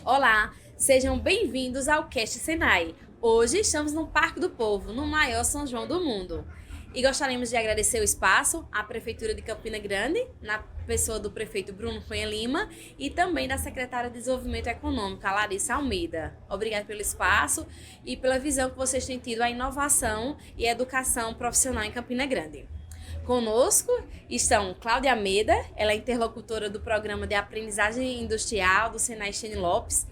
Olá, sejam bem-vindos ao Cast Senai. Hoje estamos no Parque do Povo, no maior São João do mundo. E gostaríamos de agradecer o espaço à Prefeitura de Campina Grande, na pessoa do prefeito Bruno Cunha Lima, e também da secretária de Desenvolvimento Econômico, a Larissa Almeida. Obrigada pelo espaço e pela visão que vocês têm tido à inovação e à educação profissional em Campina Grande. Conosco estão Cláudia Almeida, ela é interlocutora do Programa de Aprendizagem Industrial do Senai Xene Lopes,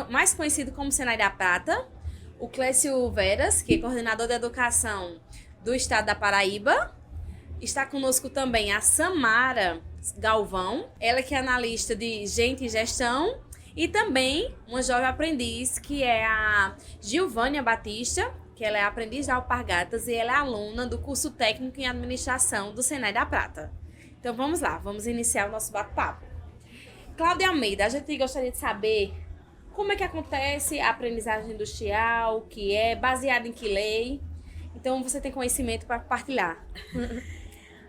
mais conhecido como Senai da Prata, o Clécio Veras, que é coordenador de educação do estado da Paraíba. Está conosco também a Samara Galvão, ela que é analista de Gente e Gestão, e também uma jovem aprendiz, que é a Gilvânia Batista, que ela é aprendiz da Alpargatas e ela é aluna do curso técnico em administração do Senai da Prata. Então vamos lá, vamos iniciar o nosso bate-papo. Cláudia Almeida, a gente gostaria de saber como é que acontece a aprendizagem industrial, que é baseada em que lei. Então você tem conhecimento para compartilhar.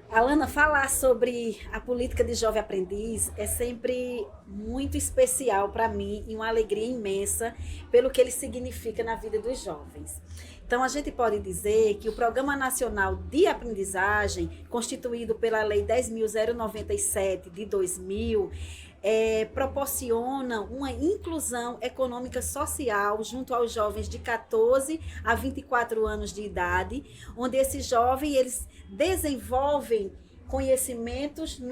Alana, falar sobre a política de jovem aprendiz é sempre muito especial para mim e uma alegria imensa pelo que ele significa na vida dos jovens. Então, a gente pode dizer que o Programa Nacional de Aprendizagem, constituído pela Lei 10.097 de 2000, proporciona uma inclusão econômica social junto aos jovens de 14 a 24 anos de idade, onde esses jovens eles desenvolvem conhecimentos,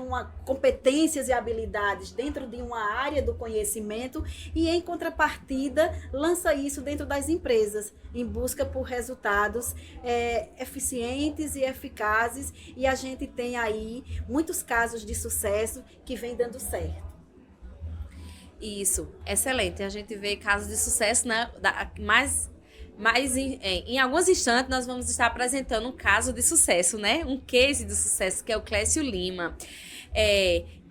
competências e habilidades dentro de uma área do conhecimento e, em contrapartida, lança isso dentro das empresas, em busca por resultados eficientes e eficazes, e a gente tem aí muitos casos de sucesso que vem dando certo. Isso, excelente. A gente vê casos de sucesso, né? Mas em alguns instantes nós vamos estar apresentando um caso de sucesso, né? Um case de sucesso, que é o Clécio Lima.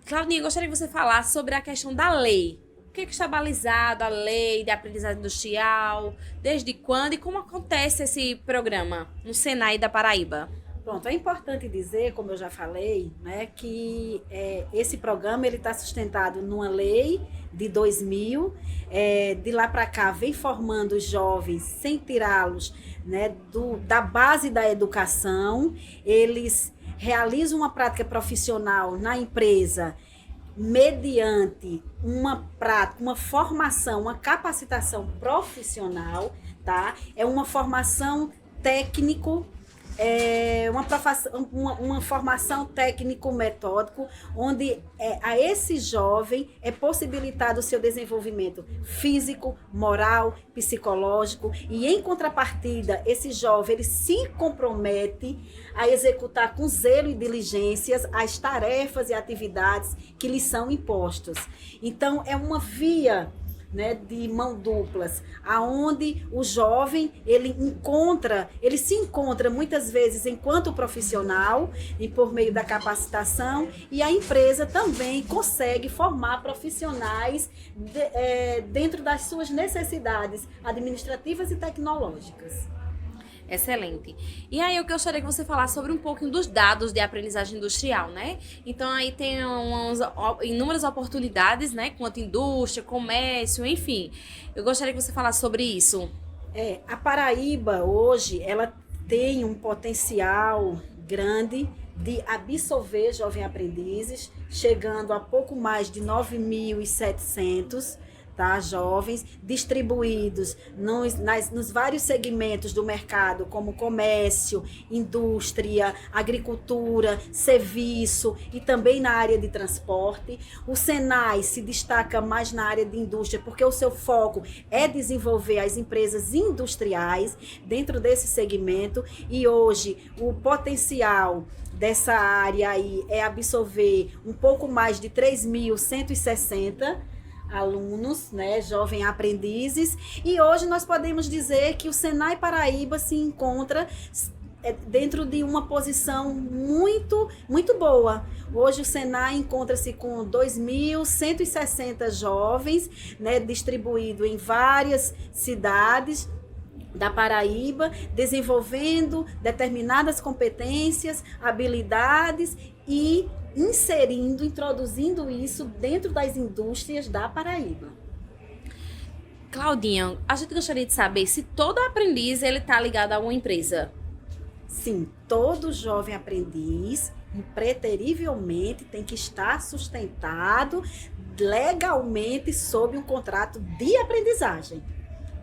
Claudinha, gostaria que você falasse sobre a questão da lei. O que está balizado a lei de aprendizagem industrial? Desde quando e como acontece esse programa no Senai da Paraíba? Pronto, é importante dizer, como eu já falei, né, que esse programa está sustentado numa lei de 2000, de lá para cá vem formando os jovens sem tirá-los, né, da base da educação. Eles realizam uma prática profissional na empresa mediante uma prática, uma formação, uma capacitação profissional, tá? É uma formação técnico, uma formação técnico-metódico, onde a esse jovem é possibilitado o seu desenvolvimento físico, moral, psicológico, e em contrapartida, esse jovem ele se compromete a executar com zelo e diligências as tarefas e atividades que lhe são impostas. Então, é uma via, né, de mão duplas, aonde o jovem ele se encontra muitas vezes enquanto profissional e por meio da capacitação, e a empresa também consegue formar profissionais dentro das suas necessidades administrativas e tecnológicas. Excelente. E aí eu gostaria que você falasse sobre um pouquinho dos dados de aprendizagem industrial, né? Então aí tem inúmeras oportunidades, né? Quanto indústria, comércio, enfim. Eu gostaria que você falasse sobre isso. A Paraíba hoje, ela tem um potencial grande de absorver jovens aprendizes, chegando a pouco mais de 9.700, tá, jovens, distribuídos nos vários segmentos do mercado, como comércio, indústria, agricultura, serviço e também na área de transporte. O Senai se destaca mais na área de indústria, porque o seu foco é desenvolver as empresas industriais dentro desse segmento, e hoje o potencial dessa área aí é absorver um pouco mais de 3.160 alunos, né, jovens aprendizes, e hoje nós podemos dizer que o Senai Paraíba se encontra dentro de uma posição muito, muito boa. Hoje o Senai encontra-se com 2.160 jovens, né, distribuído em várias cidades da Paraíba, desenvolvendo determinadas competências, habilidades e introduzindo isso dentro das indústrias da Paraíba. Claudinha, a gente gostaria de saber se todo aprendiz ele está ligado a uma empresa. Sim, todo jovem aprendiz, impreterivelmente, tem que estar sustentado legalmente sob um contrato de aprendizagem.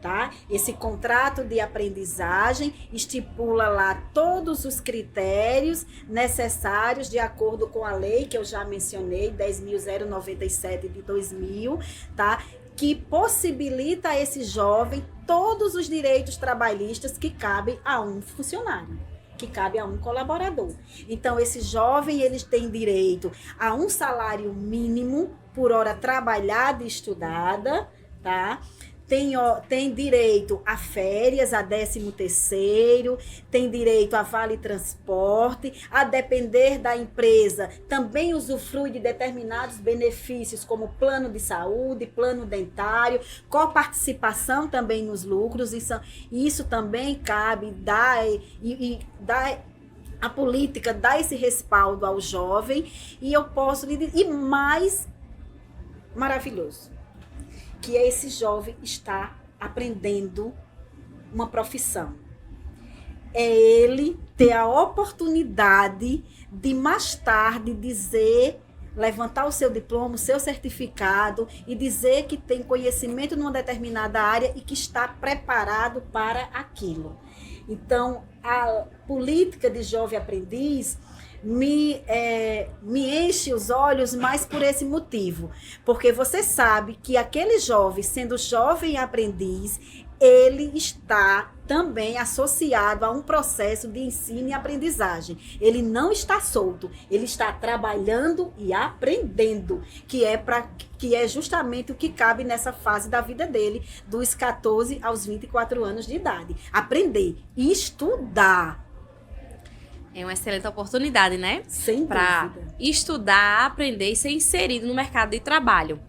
Tá? Esse contrato de aprendizagem estipula lá todos os critérios necessários de acordo com a lei que eu já mencionei, 10.097 de 2000, tá? Que possibilita a esse jovem todos os direitos trabalhistas que cabem a um funcionário, que cabe a um colaborador. Então, esse jovem, eles têm direito a um salário mínimo por hora trabalhada e estudada, tá? Tem direito a férias, a 13º, tem direito a vale transporte, a depender da empresa, também usufrui de determinados benefícios, como plano de saúde, plano dentário, coparticipação também nos lucros, isso também cabe, a política dá esse respaldo ao jovem, e eu posso lhe dizer, e mais maravilhoso, que esse jovem está aprendendo uma profissão. É ele ter a oportunidade de mais tarde levantar o seu diploma, o seu certificado e dizer que tem conhecimento numa determinada área e que está preparado para aquilo. Então, a política de jovem aprendiz me enche os olhos mais por esse motivo, porque você sabe que aquele jovem, sendo jovem aprendiz, ele está também associado a um processo de ensino e aprendizagem. Ele não está solto, ele está trabalhando e aprendendo, que é justamente o que cabe nessa fase da vida dele, dos 14 aos 24 anos de idade. Aprender e estudar. É uma excelente oportunidade, né? Sem para dúvida. Estudar, aprender e ser inserido no mercado de trabalho.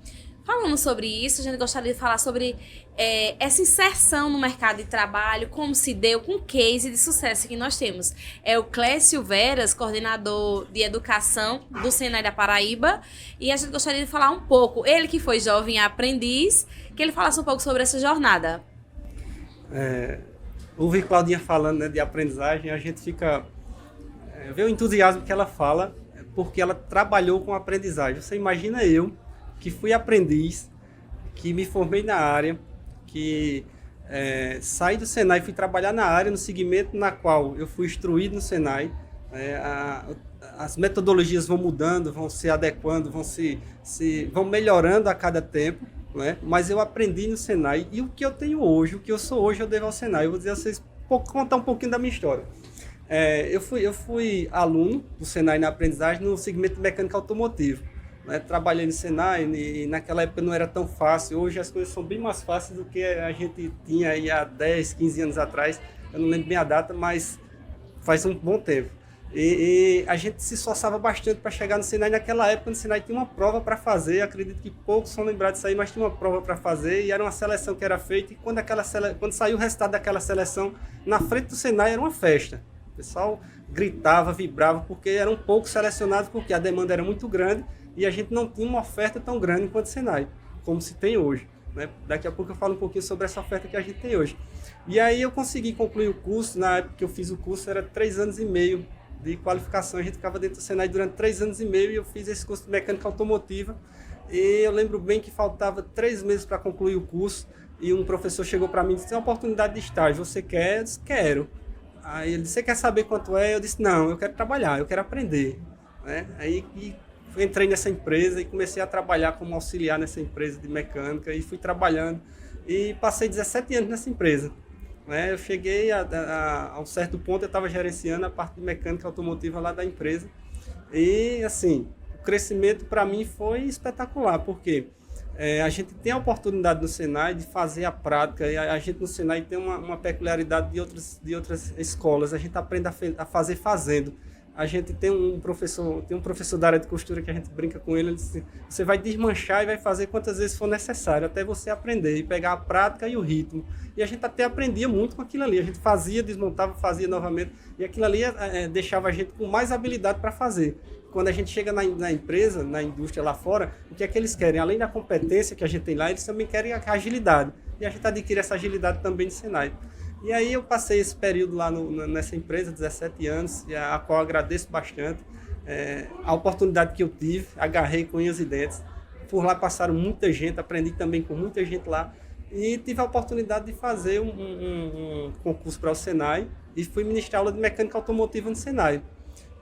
Falando sobre isso, a gente gostaria de falar sobre essa inserção no mercado de trabalho, como se deu com o case de sucesso que nós temos. É o Clécio Veras, coordenador de educação do Senai da Paraíba, e a gente gostaria de falar um pouco, ele que foi jovem aprendiz, que ele falasse um pouco sobre essa jornada. Ouvi Claudinha falando, né, de aprendizagem, a gente fica... vê o entusiasmo que ela fala, porque ela trabalhou com aprendizagem. Você imagina eu, que fui aprendiz, que me formei na área, que saí do Senai e fui trabalhar na área, no segmento na qual eu fui instruído no Senai. As metodologias vão mudando, vão se adequando, vão melhorando a cada tempo, né? Mas eu aprendi no Senai, e o que eu tenho hoje, o que eu sou hoje, eu devo ao Senai. Eu vou dizer a vocês, contar um pouquinho da minha história. Eu fui aluno do Senai na aprendizagem no segmento de mecânica automotiva. Né? Trabalhei no Senai e naquela época não era tão fácil. Hoje as coisas são bem mais fáceis do que a gente tinha aí há 10, 15 anos atrás. Eu não lembro bem a data, mas faz um bom tempo. E a gente se esforçava bastante para chegar no Senai. Naquela época, no Senai tinha uma prova para fazer. Acredito que poucos são lembrados disso aí, mas tinha uma prova para fazer e era uma seleção que era feita. E quando saiu o resultado daquela seleção, na frente do Senai era uma festa. O pessoal gritava, vibrava, porque eram poucos selecionados, porque a demanda era muito grande e a gente não tinha uma oferta tão grande enquanto Senai, como se tem hoje. Né? Daqui a pouco eu falo um pouquinho sobre essa oferta que a gente tem hoje. E aí eu consegui concluir o curso. Na época que eu fiz o curso era 3 anos e meio de qualificação. A gente ficava dentro do Senai durante 3 anos e meio e eu fiz esse curso de mecânica automotiva. E eu lembro bem que faltava 3 meses para concluir o curso e um professor chegou para mim e disse: tem uma oportunidade de estágio, você quer? Eu disse: quero. Aí ele disse: você quer saber quanto é? Eu disse: não, eu quero trabalhar, eu quero aprender. Né? Aí entrei nessa empresa e comecei a trabalhar como auxiliar nessa empresa de mecânica e fui trabalhando e passei 17 anos nessa empresa. Né? Eu cheguei a um certo ponto, eu estava gerenciando a parte de mecânica automotiva lá da empresa e assim, o crescimento para mim foi espetacular, porque a gente tem a oportunidade no Senai de fazer a prática, e a gente no Senai tem uma peculiaridade de outras escolas, a gente aprende a fazer fazendo. A gente tem um professor da área de costura que a gente brinca com ele diz: você vai desmanchar e vai fazer quantas vezes for necessário, até você aprender e pegar a prática e o ritmo. E a gente até aprendia muito com aquilo ali, a gente fazia, desmontava, fazia novamente, e aquilo ali deixava a gente com mais habilidade para fazer. Quando a gente chega na empresa, na indústria lá fora, o que é que eles querem? Além da competência que a gente tem lá, eles também querem a agilidade. e a gente adquire essa agilidade também no Senai. E aí eu passei esse período lá nessa empresa, 17 anos, a qual agradeço bastante. A oportunidade que eu tive, agarrei com unhas e dentes. Por lá passaram muita gente, aprendi também com muita gente lá. E tive a oportunidade de fazer um concurso para o Senai e fui ministrar aula de mecânica automotiva no Senai.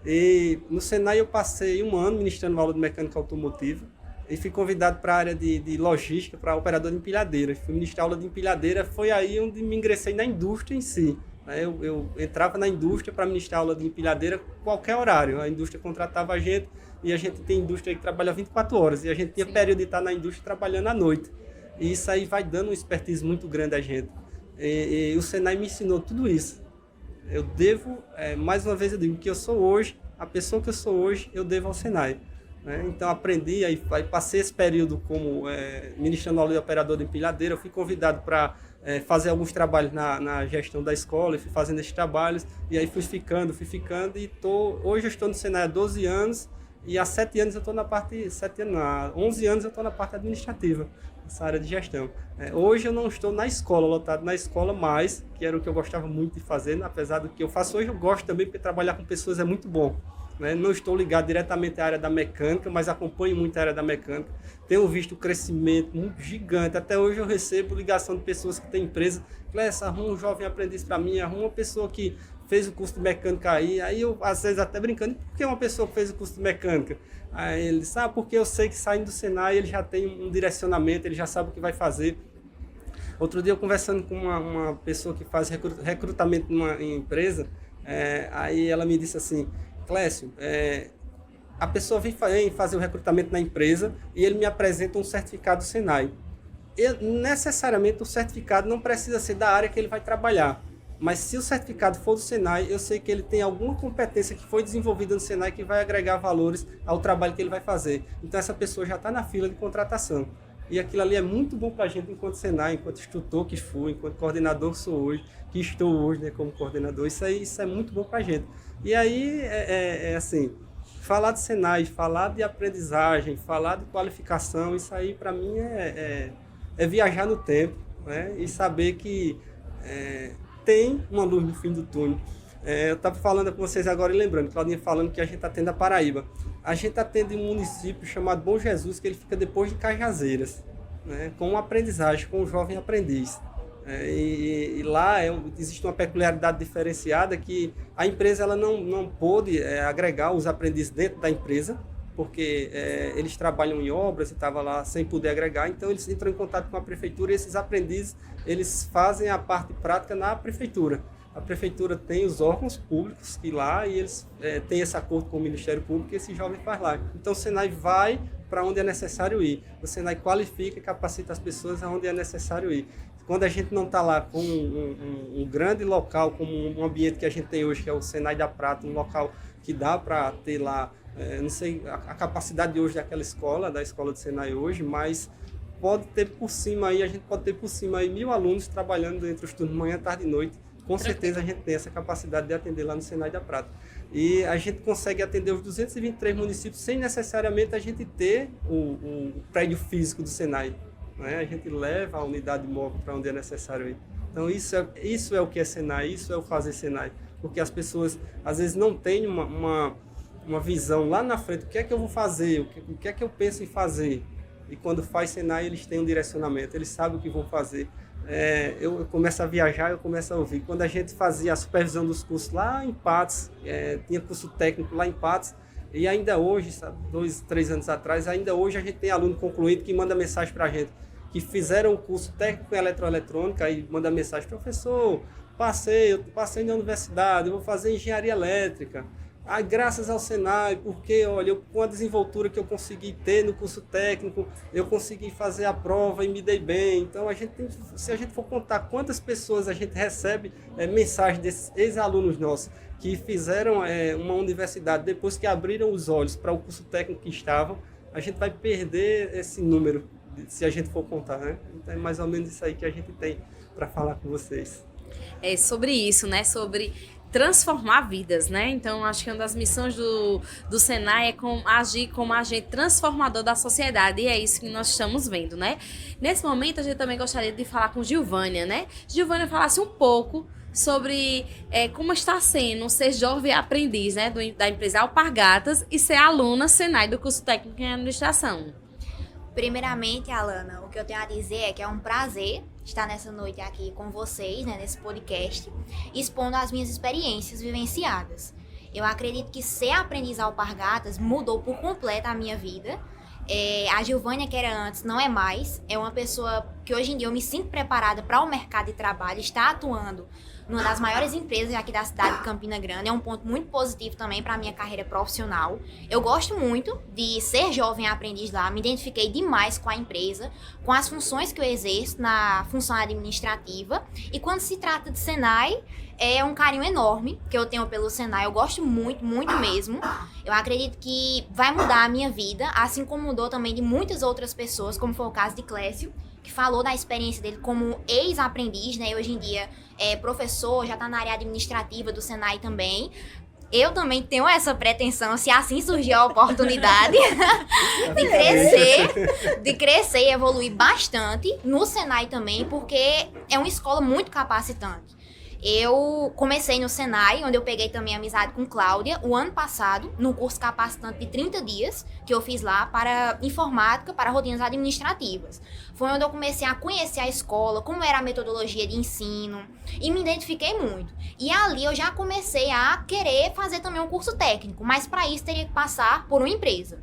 E no Senai eu passei um ano ministrando aula de mecânica automotiva e fui convidado para a área de logística, para operador de empilhadeira. Fui ministrar aula de empilhadeira, foi aí onde me ingressei na indústria em si. Eu entrava na indústria para ministrar aula de empilhadeira qualquer horário. A indústria contratava a gente e a gente tem indústria que trabalha 24 horas e a gente tinha período de estar na indústria trabalhando à noite. E isso aí vai dando uma expertise muito grande a gente. E o Senai me ensinou tudo isso. Eu devo, mais uma vez eu digo, que eu sou hoje, a pessoa que eu sou hoje, eu devo ao Senai. Então aprendi, aí passei esse período como ministrando aula de operador de empilhadeira. Eu fui convidado para fazer alguns trabalhos na gestão da escola, e fui fazendo esses trabalhos, e aí fui ficando, e hoje eu estou no Senai há 12 anos, e há 7 anos eu estou na parte, 11 anos eu estou na parte administrativa, nessa área de gestão. Hoje eu não estou na escola, lotado na escola mais, que era o que eu gostava muito de fazer, apesar do que eu faço hoje, eu gosto também, porque trabalhar com pessoas é muito bom. Não estou ligado diretamente à área da mecânica, mas acompanho muito a área da mecânica. Tenho visto o crescimento muito gigante. Até hoje eu recebo ligação de pessoas que têm empresa. Clécio, arruma um jovem aprendiz para mim, arruma uma pessoa que fez o curso de mecânica aí. Aí eu, às vezes, até brincando, por que uma pessoa que fez o curso de mecânica? Aí ele disse, porque eu sei que saindo do Senai ele já tem um direcionamento, ele já sabe o que vai fazer. Outro dia eu conversando com uma pessoa que faz recrutamento em empresa, aí ela me disse assim, Clécio, a pessoa vem fazer o recrutamento na empresa e ele me apresenta um certificado do Senai. Necessariamente o certificado não precisa ser da área que ele vai trabalhar, mas se o certificado for do Senai, eu sei que ele tem alguma competência que foi desenvolvida no Senai que vai agregar valores ao trabalho que ele vai fazer. Então essa pessoa já está na fila de contratação. E aquilo ali é muito bom para a gente enquanto Senai, enquanto instrutor que fui, enquanto coordenador que sou hoje, que estou hoje, como coordenador. Isso é muito bom para a gente. E aí, assim, falar de Senai, falar de aprendizagem, falar de qualificação, isso aí para mim é viajar no tempo, e saber que tem uma luz no fim do túnel. Eu estava falando com vocês agora e lembrando, Claudinha falando que a gente atende a Paraíba. A gente atende um município chamado Bom Jesus, que ele fica depois de Cajazeiras, com uma aprendizagem, com um jovem aprendiz. E lá existe uma peculiaridade diferenciada que a empresa ela não pôde agregar os aprendizes dentro da empresa, porque eles trabalham em obras e estavam lá sem poder agregar, então eles entram em contato com a prefeitura e esses aprendizes eles fazem a parte prática na prefeitura. A prefeitura tem os órgãos públicos que lá e eles têm esse acordo com o Ministério Público e esse jovem faz lá. Então o Senai vai para onde é necessário ir. O Senai qualifica e capacita as pessoas aonde é necessário ir. Quando a gente não está lá com um grande local, como um ambiente que a gente tem hoje, que é o Senai da Prata, um local que dá para ter lá, não sei a capacidade de hoje daquela escola, da escola do Senai hoje, mas pode ter por cima aí, a gente pode ter por cima aí 1.000 alunos trabalhando entre os turnos manhã, tarde e noite. Com certeza a gente tem essa capacidade de atender lá no Senai da Prata. E a gente consegue atender os 223 municípios sem necessariamente a gente ter o prédio físico do Senai. A gente leva a unidade móvel para onde é necessário ir. Então isso é o que é Senai, isso é o fazer Senai. Porque as pessoas às vezes não têm uma visão lá na frente, o que é que eu vou fazer, o que é que eu penso em fazer. E quando faz Senai eles têm um direcionamento, eles sabem o que vão fazer. Eu começo a viajar, eu começo a ouvir. Quando a gente fazia a supervisão dos cursos lá em Patos, tinha curso técnico lá em Patos, e ainda hoje, 2, 3 anos atrás, ainda hoje a gente tem aluno concluído que manda mensagem para a gente, que fizeram o curso técnico em eletroeletrônica e manda mensagem, professor, eu passei na universidade, eu vou fazer engenharia elétrica. Graças ao Senai, porque olha, com a desenvoltura que eu consegui ter no curso técnico, eu consegui fazer a prova e me dei bem. Então, se a gente for contar quantas pessoas a gente recebe mensagem desses ex-alunos nossos que fizeram uma universidade depois que abriram os olhos para o curso técnico que estavam, a gente vai perder esse número se a gente for contar, Então, é mais ou menos isso aí que a gente tem para falar com vocês. Sobre isso, sobre transformar vidas, né? Então, acho que uma das missões do Senai é agir como agente transformador da sociedade, e é isso que nós estamos vendo, né? Nesse momento, a gente também gostaria de falar com Gilvânia, né? Gilvânia falasse um pouco sobre como está sendo ser jovem aprendiz, né, da empresa Alpargatas e ser aluna Senai do curso técnico em administração. Primeiramente, Alana, o que eu tenho a dizer é que é um prazer estar nessa noite aqui com vocês, né, nesse podcast, expondo as minhas experiências vivenciadas. Eu acredito que ser aprendiz Alpargatas mudou por completo a minha vida. A Gilvânia, que era antes, não é mais. É uma pessoa que hoje em dia eu me sinto preparada para o mercado de trabalho, está atuando numa das maiores empresas aqui da cidade de Campina Grande. É um ponto muito positivo também para a minha carreira profissional. Eu gosto muito de ser jovem aprendiz lá, me identifiquei demais com a empresa, com as funções que eu exerço na função administrativa. E quando se trata de Senai, é um carinho enorme que eu tenho pelo Senai. Eu gosto muito, muito mesmo. Eu acredito que vai mudar a minha vida, assim como mudou também de muitas outras pessoas, como foi o caso de Clécio, que falou da experiência dele como ex-aprendiz, né? E hoje em dia é professor, já está na área administrativa do Senai também. Eu também tenho essa pretensão, se assim surgir a oportunidade, de crescer e evoluir bastante no Senai também, porque é uma escola muito capacitante. Eu comecei no Senai, onde eu peguei também amizade com Cláudia, o ano passado, no curso capacitante de 30 dias, que eu fiz lá para informática, para rotinas administrativas. Foi onde eu comecei a conhecer a escola, como era a metodologia de ensino, e me identifiquei muito. E ali eu já comecei a querer fazer também um curso técnico, mas para isso teria que passar por uma empresa.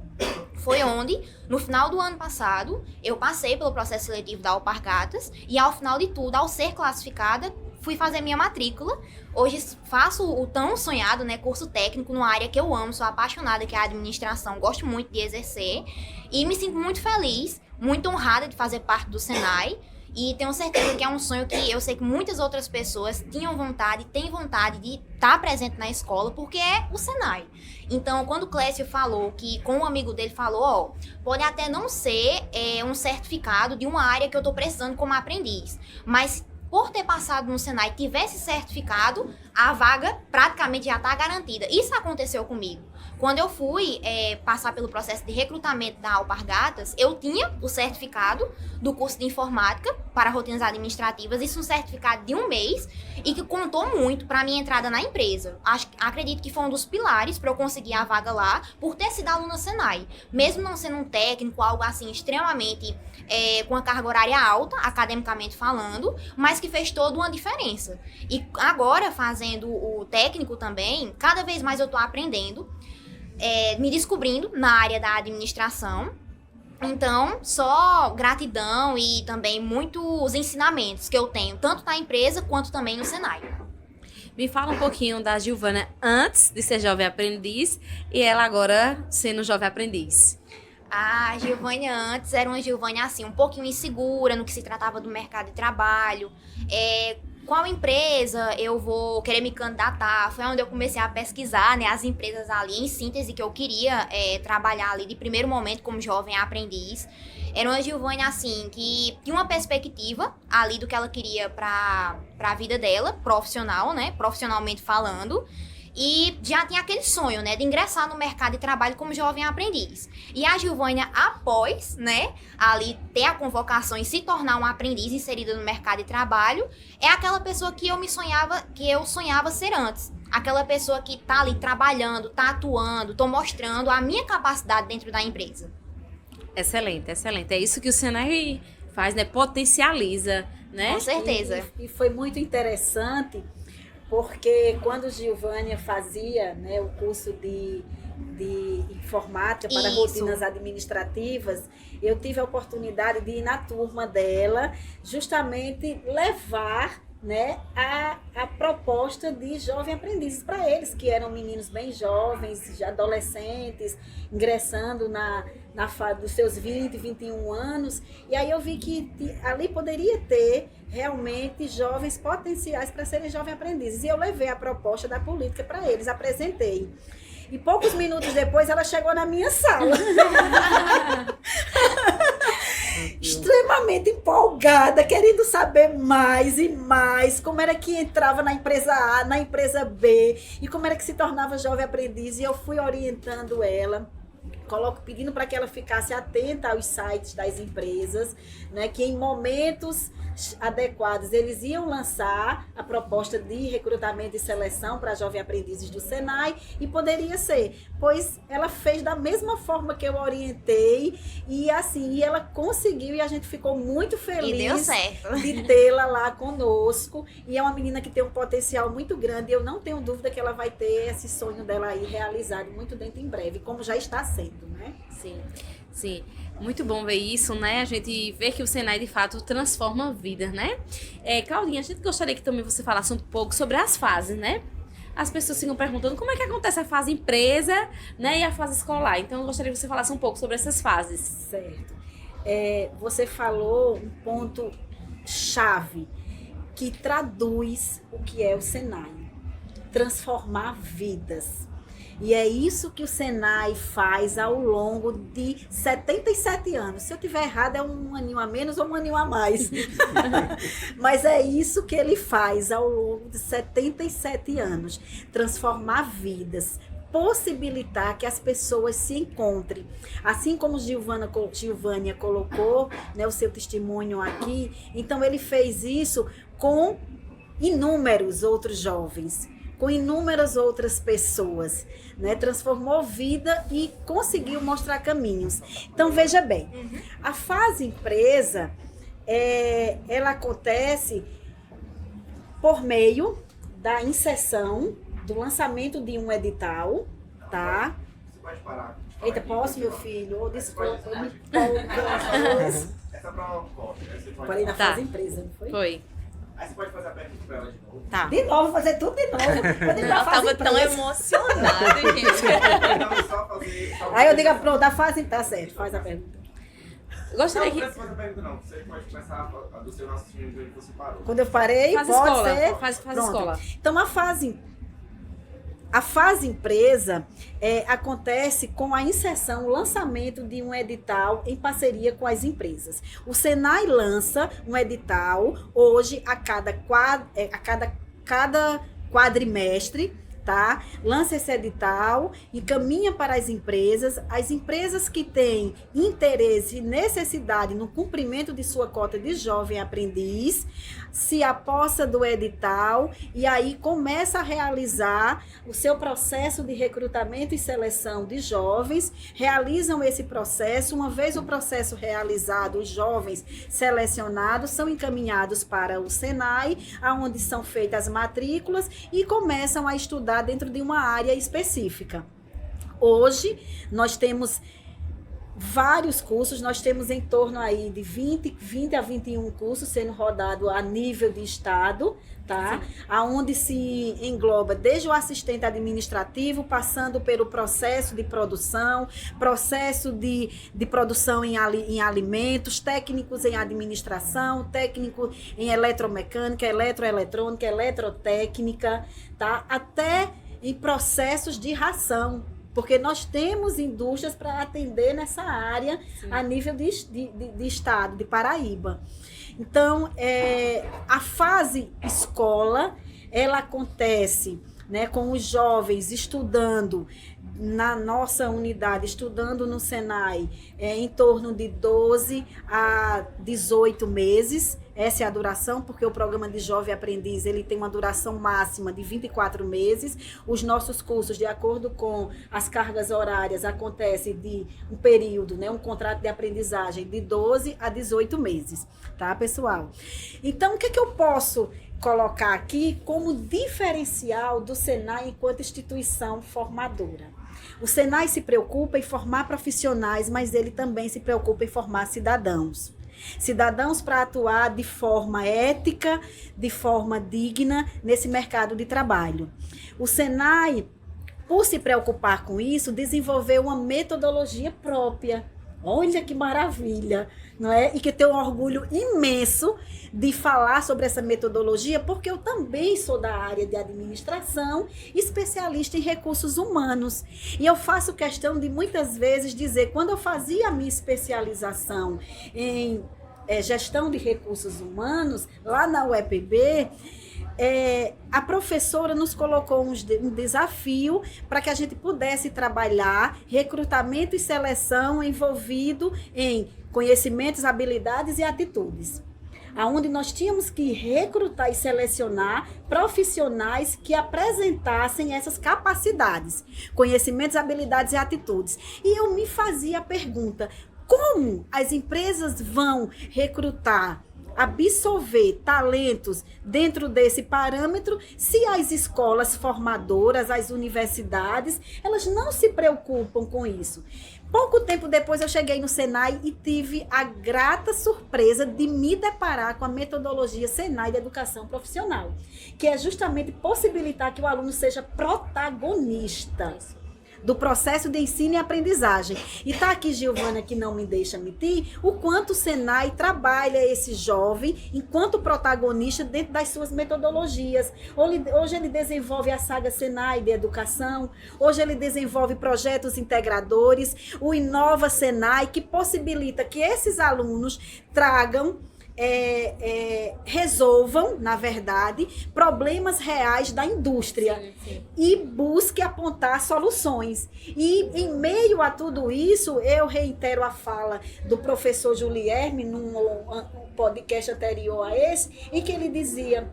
Foi onde, no final do ano passado, eu passei pelo processo seletivo da Alpargatas, e ao final de tudo, ao ser classificada, fui fazer minha matrícula. Hoje faço o tão sonhado, né, curso técnico numa área que eu amo, sou apaixonada, que é a administração, gosto muito de exercer e me sinto muito feliz, muito honrada de fazer parte do Senai, e tenho certeza que é um sonho que eu sei que muitas outras pessoas têm vontade de estar presente na escola, porque é o Senai. Então, quando o Clécio falou que, com um amigo dele, falou, pode até não ser um certificado de uma área que eu estou precisando como aprendiz, mas por ter passado no Senai, tivesse certificado, a vaga praticamente já está garantida. Isso aconteceu comigo. Quando eu fui passar pelo processo de recrutamento da Alpargatas, eu tinha o certificado do curso de informática para rotinas administrativas, isso um certificado de 1 mês, e que contou muito para a minha entrada na empresa. Acredito que foi um dos pilares para eu conseguir a vaga lá, por ter sido aluna Senai. Mesmo não sendo um técnico, algo assim extremamente com a carga horária alta, academicamente falando, mas que fez toda uma diferença. E agora, fazendo o técnico também, cada vez mais eu estou aprendendo, me descobrindo na área da administração. Então, só gratidão e também muitos ensinamentos que eu tenho, tanto na empresa quanto também no Senai. Me fala um pouquinho da Gilvânia antes de ser jovem aprendiz e ela agora sendo jovem aprendiz. A Gilvânia antes era uma Gilvânia assim, um pouquinho insegura no que se tratava do mercado de trabalho. Qual empresa eu vou querer me candidatar? Foi onde eu comecei a pesquisar, né, as empresas ali, em síntese, que eu queria trabalhar ali de primeiro momento como jovem aprendiz. Era uma Gilvânia, assim, que tinha uma perspectiva ali do que ela queria para a vida dela, profissional, né, profissionalmente falando. E já tinha aquele sonho, né, de ingressar no mercado de trabalho como jovem aprendiz. E a Gilvânia, após, né, ali ter a convocação e se tornar um aprendiz inserido no mercado de trabalho, é aquela pessoa que eu sonhava ser antes. Aquela pessoa que tá ali trabalhando, tá atuando, tô mostrando a minha capacidade dentro da empresa. Excelente, excelente. É isso que o Senai faz, né, potencializa, né? Com certeza. E foi muito interessante, porque quando Gilvânia fazia, né, o curso de informática para rotinas administrativas, eu tive a oportunidade de ir na turma dela, justamente levar, né, a proposta de jovem aprendizes para eles, que eram meninos bem jovens, adolescentes, ingressando na fase dos seus 20, 21 anos, e aí eu vi que ali poderia ter realmente jovens potenciais para serem jovens aprendizes, e eu levei a proposta da política para eles, apresentei. E poucos minutos depois ela chegou na minha sala. Extremamente empolgada empolgada, querendo saber mais e mais, como era que entrava na empresa A, na empresa B, e como era que se tornava jovem aprendiz, e eu fui orientando ela, pedindo para que ela ficasse atenta aos sites das empresas, né, que em momentos adequados eles iam lançar a proposta de recrutamento e seleção para jovens aprendizes do Senai, e poderia ser, pois ela fez da mesma forma que eu orientei, e assim, e ela conseguiu, e a gente ficou muito feliz E deu certo. de tê-la lá conosco, e é uma menina que tem um potencial muito grande, e eu não tenho dúvida que ela vai ter esse sonho dela aí realizado muito dentro em breve, como já está sendo, né? Sim, sim. Muito bom ver isso, né? A gente vê que o Senai, de fato, transforma vidas, né? Claudinha, a gente gostaria que também você falasse um pouco sobre as fases, né? As pessoas ficam perguntando como é que acontece a fase empresa, né? E a fase escolar. Então, eu gostaria que você falasse um pouco sobre essas fases. Certo. Você falou um ponto chave que traduz o que é o Senai. Transformar vidas. E é isso que o Senai faz ao longo de 77 anos. Se eu tiver errado, é um aninho a menos ou um aninho a mais. Mas é isso que ele faz ao longo de 77 anos. Transformar vidas. Possibilitar que as pessoas se encontrem. Assim como Gilvânia colocou, né, o seu testemunho aqui, então ele fez isso com inúmeros outros jovens, com inúmeras outras pessoas, né? Transformou vida e conseguiu mostrar caminhos. Então, veja bem, a fase empresa, ela acontece por meio da inserção, do lançamento de um edital, tá? Você pode parar. Eita, posso, meu filho? Desculpa, eu me Essa é pra uma cópia. Falei na Tá. fase empresa, não foi? Foi. Aí você pode fazer a pergunta pra ela de novo. Tá. De novo, fazer tudo de novo. Eu digo a Não, fase tava tão empresa. emocionada, gente. Não, só fazer... Aí eu digo, pronto, a fase tá certo, faz a pergunta. Gostaria Não, que... não precisa fazer a pergunta não. Você pode começar a do seu raciocínio de onde você parou. Quando eu parei, Faz pode escola, ser. faz Pronto. escola. Então, a fase empresa acontece com a inserção, o lançamento de um edital em parceria com as empresas. O Senai lança um edital hoje a cada quadrimestre, tá? Lança esse edital, encaminha para as empresas que têm interesse e necessidade no cumprimento de sua cota de jovem aprendiz, se apossa do edital e aí começa a realizar o seu processo de recrutamento e seleção de jovens, realizam esse processo, uma vez o processo realizado, os jovens selecionados são encaminhados para o Senai, onde são feitas as matrículas e começam a estudar dentro de uma área específica. Hoje, nós temos vários cursos, nós temos em torno aí de 20 a 21 cursos sendo rodados a nível de estado, tá? Aonde se engloba desde o assistente administrativo, passando pelo processo de produção, processo de produção em alimentos, técnicos em administração, técnico em eletromecânica, eletroeletrônica, eletrotécnica, tá? Até em processos de ração. Porque nós temos indústrias para atender nessa área. Sim. A nível de estado, de Paraíba. Então, a fase escola, ela acontece, né, com os jovens estudando na nossa unidade, estudando no Senai, em torno de 12 a 18 meses. Essa é a duração, porque o programa de Jovem Aprendiz ele tem uma duração máxima de 24 meses. Os nossos cursos, de acordo com as cargas horárias, acontece de um período, né, um contrato de aprendizagem de 12 a 18 meses, tá, pessoal? Então, o que eu posso colocar aqui como diferencial do Senai enquanto instituição formadora? O Senai se preocupa em formar profissionais, mas ele também se preocupa em formar cidadãos. Cidadãos para atuar de forma ética, de forma digna nesse mercado de trabalho. O Senai, por se preocupar com isso, desenvolveu uma metodologia própria. Olha que maravilha, não é? E que eu tenho um orgulho imenso de falar sobre essa metodologia, porque eu também sou da área de administração, especialista em recursos humanos. E eu faço questão de muitas vezes dizer, quando eu fazia a minha especialização em Gestão de Recursos Humanos, lá na UEPB, a professora nos colocou um desafio para que a gente pudesse trabalhar recrutamento e seleção envolvido em conhecimentos, habilidades e atitudes, aonde nós tínhamos que recrutar e selecionar profissionais que apresentassem essas capacidades, conhecimentos, habilidades e atitudes. E eu me fazia a pergunta: como as empresas vão recrutar, absorver talentos dentro desse parâmetro se as escolas formadoras, as universidades, elas não se preocupam com isso? Pouco tempo depois eu cheguei no Senai e tive a grata surpresa de me deparar com a metodologia Senai de Educação Profissional, que é justamente possibilitar que o aluno seja protagonista do processo de ensino e aprendizagem. E está aqui Giovana, que não me deixa mentir, o quanto o Senai trabalha esse jovem enquanto protagonista dentro das suas metodologias. Hoje ele desenvolve a saga Senai de educação, hoje ele desenvolve projetos integradores, o Inova Senai, que possibilita que esses alunos tragam, resolvam, na verdade, problemas reais da indústria. Sim. E busque apontar soluções. E em meio a tudo isso, eu reitero a fala do professor Julierme num podcast anterior a esse, em que ele dizia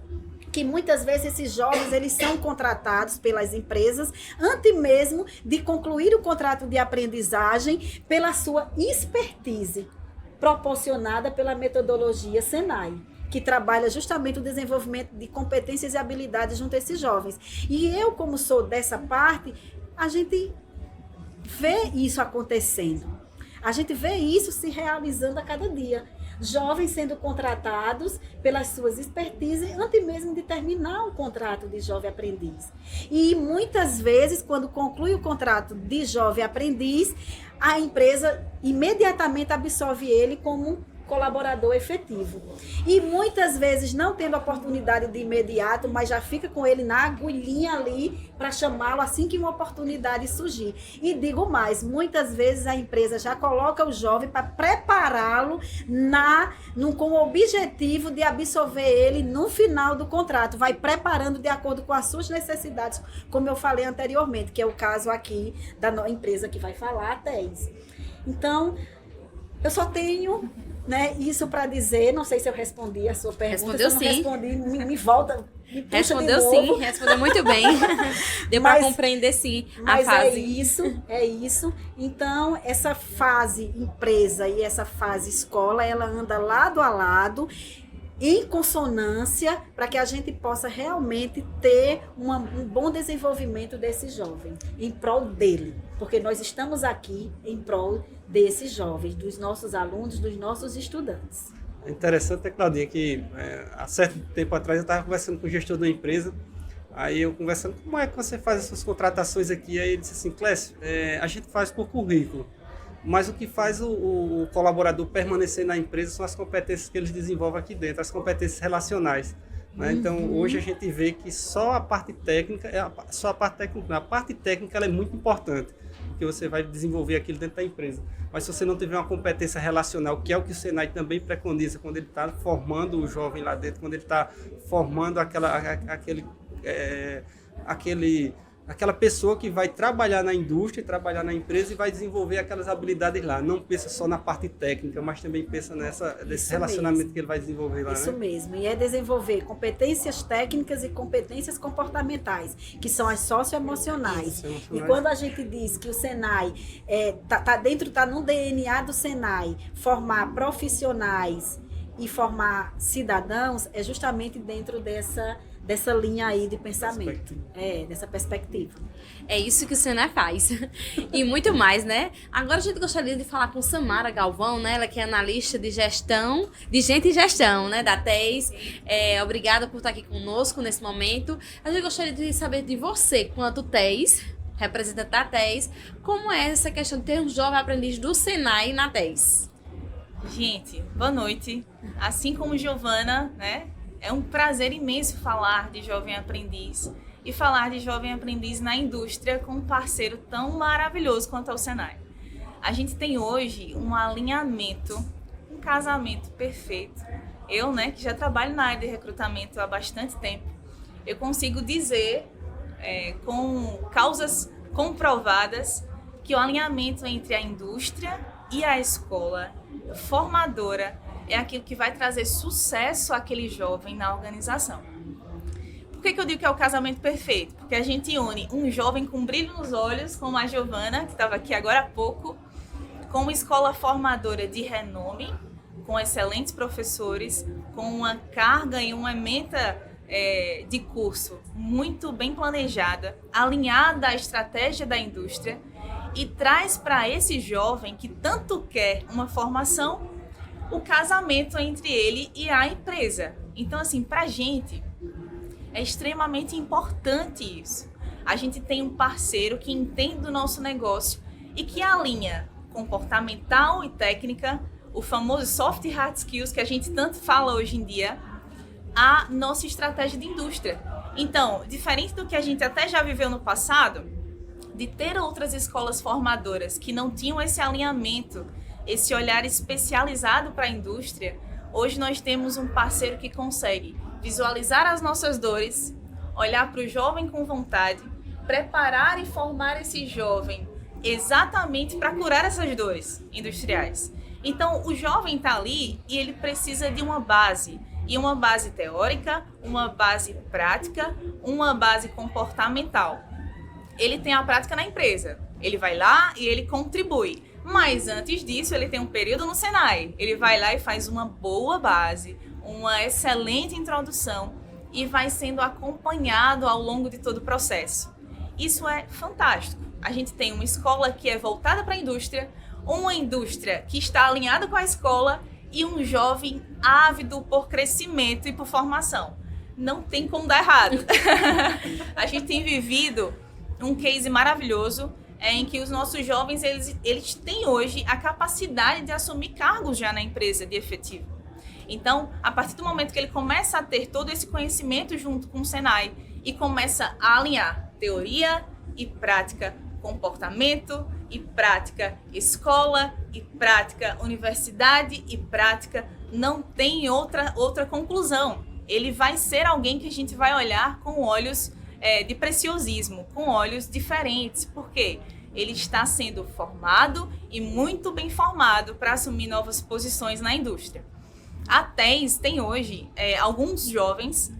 que muitas vezes esses jovens eles são contratados pelas empresas antes mesmo de concluir o contrato de aprendizagem pela sua expertise, proporcionada pela metodologia Senai, que trabalha justamente o desenvolvimento de competências e habilidades junto a esses jovens. E eu, como sou dessa parte, a gente vê isso acontecendo. A gente vê isso se realizando a cada dia. Jovens sendo contratados pelas suas expertises antes mesmo de terminar o contrato de jovem aprendiz. E muitas vezes, quando conclui o contrato de jovem aprendiz, a empresa imediatamente absorve ele como colaborador efetivo. E muitas vezes não tendo oportunidade de imediato, mas já fica com ele na agulhinha ali para chamá-lo assim que uma oportunidade surgir. E digo mais, muitas vezes a empresa já coloca o jovem para prepará-lo com o objetivo de absorver ele no final do contrato. Vai preparando de acordo com as suas necessidades, como eu falei anteriormente, que é o caso aqui da empresa que vai falar, a TES. Então, eu só tenho isso para dizer, não sei se eu respondi a sua pergunta. Respondeu, se eu não sim. Respondi, me volta, me puxa respondeu de novo. Sim, respondeu muito bem. Deu para compreender sim a fase. É isso. Então, essa fase empresa e essa fase escola, ela anda lado a lado, em consonância, para que a gente possa realmente ter um bom desenvolvimento desse jovem, em prol dele. Porque nós estamos aqui em prol desses jovens, dos nossos alunos, dos nossos estudantes. É interessante, Claudinha, que há certo tempo atrás eu estava conversando com o gestor da empresa, aí eu conversando, como é que você faz essas contratações aqui? Aí ele disse assim, Clécio, a gente faz por currículo, mas o que faz o colaborador permanecer na empresa são as competências que eles desenvolvem aqui dentro, as competências relacionais. Né? Então, hoje a gente vê que só a parte técnica, a parte técnica ela é muito importante, porque você vai desenvolver aquilo dentro da empresa. Mas se você não tiver uma competência relacional, que é o que o Senai também preconiza quando ele está formando o jovem lá dentro, quando ele está formando aquela pessoa que vai trabalhar na indústria, trabalhar na empresa e vai desenvolver aquelas habilidades lá. Não pensa só na parte técnica, mas também pensa nesse relacionamento mesmo que ele vai desenvolver lá. Isso mesmo. E é desenvolver competências técnicas e competências comportamentais, que são as socioemocionais. E quando a gente diz que o Senai tá no DNA do Senai, formar profissionais e formar cidadãos, é justamente dentro dessa linha aí de pensamento, dessa perspectiva. É isso que o Senai faz. E muito mais, né? Agora a gente gostaria de falar com Samara Galvão, né? Ela que é analista de gestão, de gente e gestão, né? Da TES. Obrigada por estar aqui conosco nesse momento. A gente gostaria de saber de você, quanto TES, representante da TES, como é essa questão de ter um jovem aprendiz do Senai na TES? Gente, boa noite. Assim como Giovana, né? É um prazer imenso falar de jovem aprendiz e falar de jovem aprendiz na indústria com um parceiro tão maravilhoso quanto é o Senai. A gente tem hoje um alinhamento um casamento perfeito. Eu, né, que já trabalho na área de recrutamento há bastante tempo, eu consigo dizer com causas comprovadas que o alinhamento entre a indústria e a escola formadora é aquilo que vai trazer sucesso àquele jovem na organização. Por que eu digo que é o casamento perfeito? Porque a gente une um jovem com brilho nos olhos, como a Giovana, que estava aqui agora há pouco, com uma escola formadora de renome, com excelentes professores, com uma carga e uma ementa de curso muito bem planejada, alinhada à estratégia da indústria, e traz para esse jovem que tanto quer uma formação, o casamento entre ele e a empresa. Então, assim, para a gente é extremamente importante isso. A gente tem um parceiro que entende do nosso negócio e que alinha comportamental e técnica, o famoso soft e hard skills que a gente tanto fala hoje em dia, a nossa estratégia de indústria. Então, diferente do que a gente até já viveu no passado, de ter outras escolas formadoras que não tinham esse alinhamento, esse olhar especializado para a indústria, hoje nós temos um parceiro que consegue visualizar as nossas dores, olhar para o jovem com vontade, preparar e formar esse jovem exatamente para curar essas dores industriais. Então, o jovem está ali e ele precisa de uma base. E uma base teórica, uma base prática, uma base comportamental. Ele tem a prática na empresa. Ele vai lá e ele contribui. Mas antes disso, ele tem um período no Senai. Ele vai lá e faz uma boa base, uma excelente introdução e vai sendo acompanhado ao longo de todo o processo. Isso é fantástico. A gente tem uma escola que é voltada para a indústria, uma indústria que está alinhada com a escola e um jovem ávido por crescimento e por formação. Não tem como dar errado. A gente tem vivido um case maravilhoso em que os nossos jovens eles têm hoje a capacidade de assumir cargos já na empresa de efetivo. Então, a partir do momento que ele começa a ter todo esse conhecimento junto com o Senai e começa a alinhar teoria e prática, comportamento e prática, escola e prática, universidade e prática, não tem outra conclusão. Ele vai ser alguém que a gente vai olhar com olhos de preciosismo, com olhos diferentes. Por quê? Ele está sendo formado e muito bem formado para assumir novas posições na indústria. A TES tem hoje alguns jovens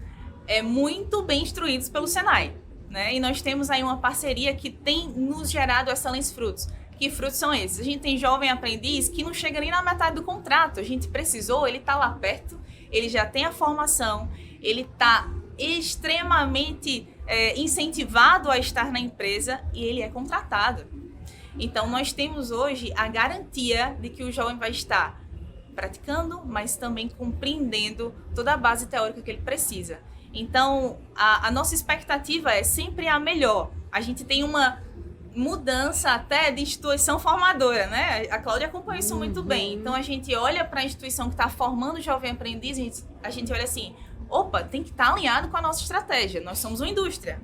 muito bem instruídos pelo Senai, né? E nós temos aí uma parceria que tem nos gerado excelentes frutos. Que frutos são esses? A gente tem jovem aprendiz que não chega nem na metade do contrato. A gente precisou, ele está lá perto, ele já tem a formação, ele está extremamente incentivado a estar na empresa e ele é contratado. Então, nós temos hoje a garantia de que o jovem vai estar praticando, mas também compreendendo toda a base teórica que ele precisa. Então, a nossa expectativa é sempre a melhor. A gente tem uma mudança até de instituição formadora, né? A Cláudia acompanha isso muito bem. Então, a gente olha para a instituição que está formando o jovem aprendiz, a gente olha assim, opa, tem que estar alinhado com a nossa estratégia. Nós somos uma indústria.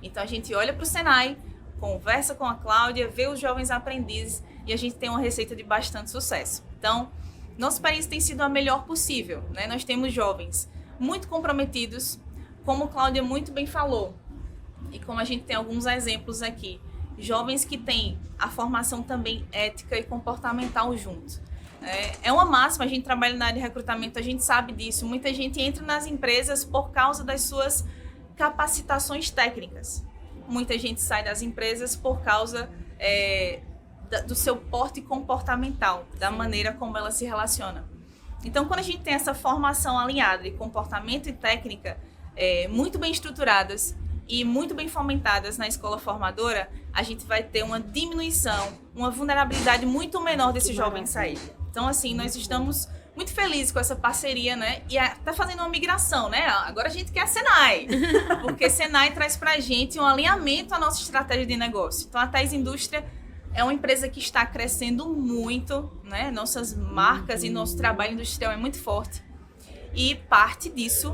Então, a gente olha para o Senai, conversa com a Cláudia, vê os jovens aprendizes e a gente tem uma receita de bastante sucesso. Então, nossa experiência tem sido a melhor possível, né? Nós temos jovens muito comprometidos, como a Cláudia muito bem falou, e como a gente tem alguns exemplos aqui, jovens que têm a formação também ética e comportamental junto. É uma máxima, a gente trabalha na área de recrutamento, a gente sabe disso. Muita gente entra nas empresas por causa das suas capacitações técnicas. Muita gente sai das empresas por causa do seu porte comportamental, da maneira como ela se relaciona. Então, quando a gente tem essa formação alinhada de comportamento e técnica muito bem estruturadas e muito bem fomentadas na escola formadora, a gente vai ter uma diminuição, uma vulnerabilidade muito menor desse jovem sair. Então, assim, nós estamos muito felizes com essa parceria, né? E tá fazendo uma migração, né? Agora a gente quer a Senai, porque Senai traz pra gente um alinhamento à nossa estratégia de negócio. Então, a TES Indústria é uma empresa que está crescendo muito, né? Nossas marcas e nosso trabalho industrial é muito forte. E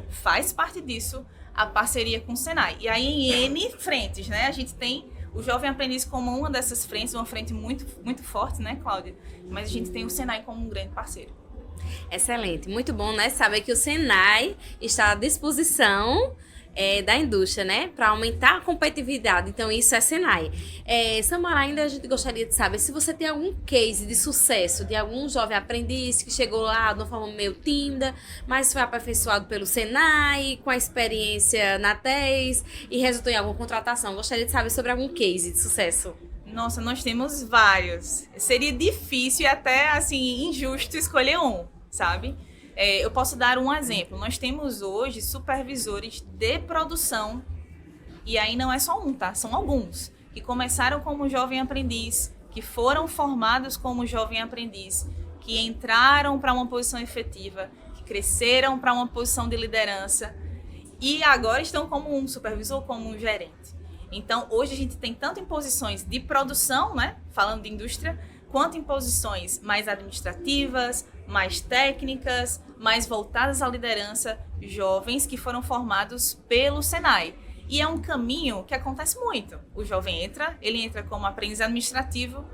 faz parte disso, a parceria com o Senai. E aí, em N frentes, né? A gente tem o Jovem Aprendiz como uma dessas frentes, uma frente muito, muito forte, né, Cláudia? Mas a gente tem o Senai como um grande parceiro. Excelente, muito bom, né? Saber que o Senai está à disposição da indústria, né? Para aumentar a competitividade. Então, isso é Senai. Samara, ainda a gente gostaria de saber se você tem algum case de sucesso de algum jovem aprendiz que chegou lá de uma forma meio tímida, mas foi aperfeiçoado pelo Senai, com a experiência na TES e resultou em alguma contratação. Gostaria de saber sobre algum case de sucesso. Nossa, nós temos vários. Seria difícil e até, assim, injusto escolher um, sabe? Eu posso dar um exemplo. Nós temos hoje supervisores de produção, e aí não é só um, tá? São alguns, que começaram como jovem aprendiz, que foram formados como jovem aprendiz, que entraram para uma posição efetiva, que cresceram para uma posição de liderança, e agora estão como um supervisor, como um gerente. Então, hoje a gente tem tanto em posições de produção, né? Falando de indústria, quanto em posições mais administrativas, mais técnicas, mais voltadas à liderança, jovens que foram formados pelo Senai. E é um caminho que acontece muito. O jovem ele entra como aprendiz administrativo,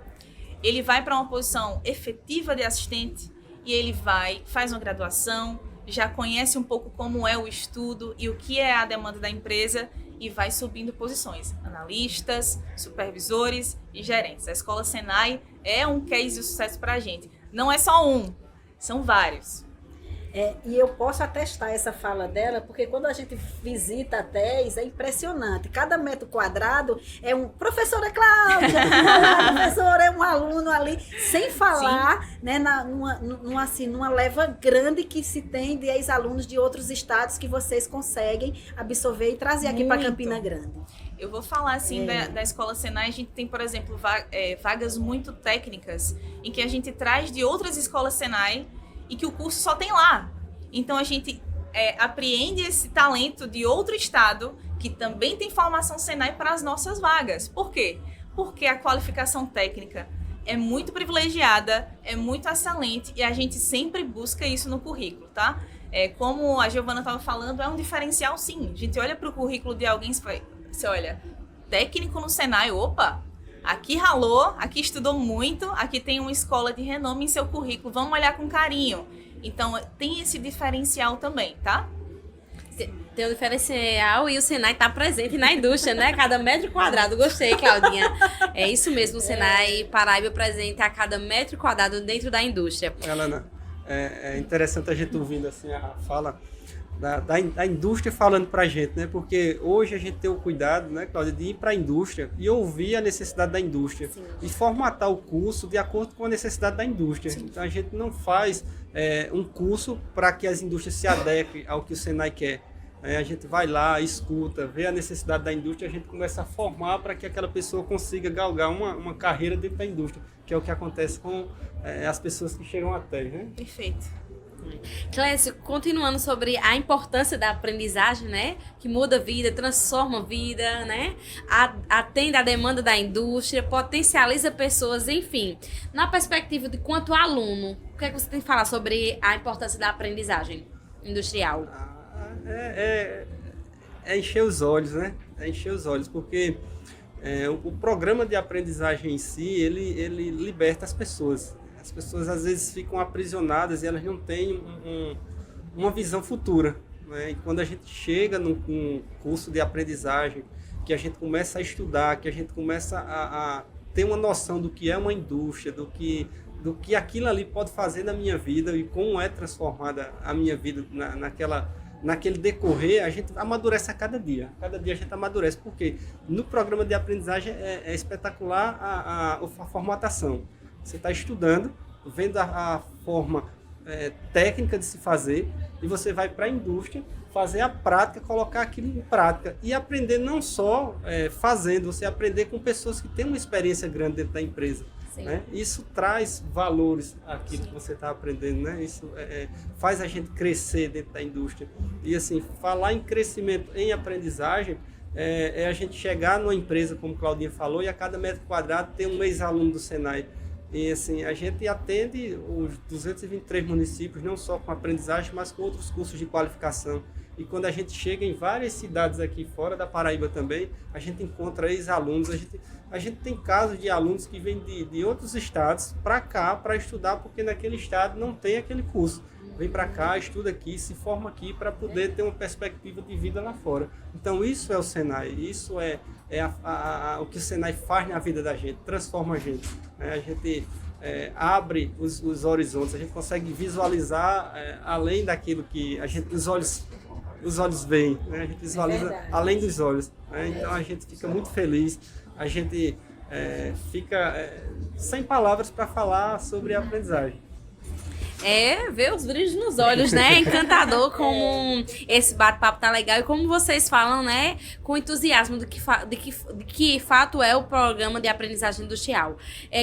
ele vai para uma posição efetiva de assistente e ele faz uma graduação, já conhece um pouco como é o estudo e o que é a demanda da empresa e vai subindo posições, analistas, supervisores e gerentes. A Escola Senai é um case de sucesso para a gente. Não é só um, são vários. E eu posso atestar essa fala dela, porque quando a gente visita a TES, é impressionante. Cada metro quadrado é um professora Cláudia, professora, é um aluno ali, sem falar, né, numa leva grande que se tem de ex-alunos de outros estados que vocês conseguem absorver e trazer aqui para Campina Grande. Eu vou falar assim da Escola Senai. A gente tem, por exemplo, vagas muito técnicas em que a gente traz de outras escolas Senai e que o curso só tem lá. Então a gente apreende esse talento de outro estado que também tem formação Senai para as nossas vagas. Por quê? Porque a qualificação técnica é muito privilegiada, é muito excelente e a gente sempre busca isso no currículo, tá? Como a Giovana estava falando, é um diferencial sim. A gente olha para o currículo de alguém, você olha, técnico no Senai, opa, aqui ralou, aqui estudou muito, aqui tem uma escola de renome em seu currículo, vamos olhar com carinho. Então, tem esse diferencial também, tá? Tem um diferencial e o Senai está presente na indústria, né? Cada metro quadrado. Gostei, Claudinha. É isso mesmo, o Senai Paraíba presente a cada metro quadrado dentro da indústria. Helena, é interessante a gente ouvindo assim, a fala da indústria falando para a gente, né? Porque hoje a gente tem o cuidado, né, Cláudia, de ir para a indústria e ouvir a necessidade da indústria. Sim. E formatar o curso de acordo com a necessidade da indústria. Sim. Então a gente não faz um curso para que as indústrias se adequem ao que o Senai quer. A gente vai lá, escuta, vê a necessidade da indústria, a gente começa a formar para que aquela pessoa consiga galgar uma carreira dentro da indústria, que é o que acontece com as pessoas que chegam até, né? Perfeito. Clécio, continuando sobre a importância da aprendizagem, né? Que muda a vida, transforma a vida, né? Atende à demanda da indústria, potencializa pessoas, enfim. Na perspectiva de quanto aluno, o que é que você tem que falar sobre a importância da aprendizagem industrial? É encher os olhos, né? É encher os olhos, porque o programa de aprendizagem em si, ele liberta as pessoas. As pessoas às vezes ficam aprisionadas e elas não têm uma visão futura, né? E quando a gente chega num curso de aprendizagem, que a gente começa a estudar, que a gente começa a ter uma noção do que é uma indústria, do que aquilo ali pode fazer na minha vida e como é transformada a minha vida naquele decorrer, a gente amadurece a cada dia. Cada dia a gente amadurece, porque no programa de aprendizagem é espetacular a formatação. Você está estudando, vendo a forma técnica de se fazer e você vai para a indústria fazer a prática, colocar aquilo em prática e aprender não só fazendo, você aprender com pessoas que têm uma experiência grande dentro da empresa. Né? Isso traz valores àquilo que você está aprendendo, né? Isso faz a gente crescer dentro da indústria. E assim, falar em crescimento em aprendizagem é a gente chegar numa empresa, como Claudinha falou, e a cada metro quadrado ter um ex-aluno do Senai. E assim, a gente atende os 223 municípios, não só com aprendizagem, mas com outros cursos de qualificação. E quando a gente chega em várias cidades aqui fora da Paraíba também, a gente encontra ex-alunos. A gente tem casos de alunos que vêm de outros estados para cá para estudar, porque naquele estado não tem aquele curso. Vem para cá, estuda aqui, se forma aqui para poder ter uma perspectiva de vida lá fora. Então isso é o Senai, isso é o que o Senai faz na vida da gente, transforma a gente. Né? A gente abre os horizontes, a gente consegue visualizar além daquilo que os olhos veem, né? A gente visualiza além dos olhos. Né? Então a gente fica muito feliz, a gente fica sem palavras para falar sobre a aprendizagem. Ver os brilhos nos olhos, né? Encantador como esse bate-papo tá legal e como vocês falam, né? Com entusiasmo de que fato é o programa de aprendizagem industrial.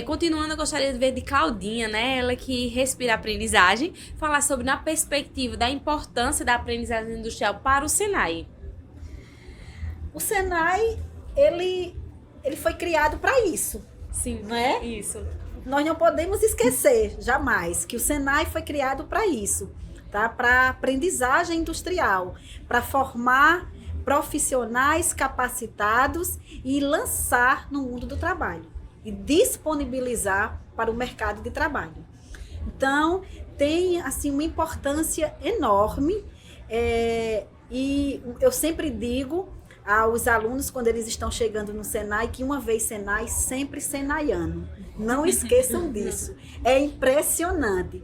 Continuando, eu gostaria de ver de Claudinha, né? Ela que respira aprendizagem, falar sobre na perspectiva da importância da aprendizagem industrial para o Senai. O Senai, ele foi criado para isso. Sim, não é? Isso. Nós não podemos esquecer, jamais, que o Senai foi criado para isso, tá? Para aprendizagem industrial, para formar profissionais capacitados e lançar no mundo do trabalho e disponibilizar para o mercado de trabalho. Então, tem assim uma importância enorme e eu sempre digo aos alunos, quando eles estão chegando no Senai, que uma vez Senai, sempre senaiano. Não esqueçam disso. É impressionante,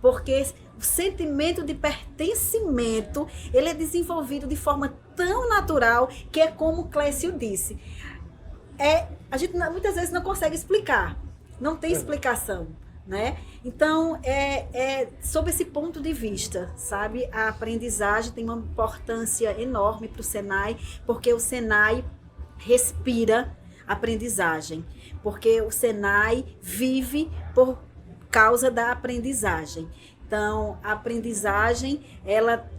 porque o sentimento de pertencimento, ele é desenvolvido de forma tão natural, que é como o Clécio disse. A gente muitas vezes não consegue explicar, não tem explicação. Né? Então, sob esse ponto de vista, sabe? A aprendizagem tem uma importância enorme para o Senai, porque o Senai respira aprendizagem, porque o Senai vive por causa da aprendizagem. Então, a aprendizagem, ela,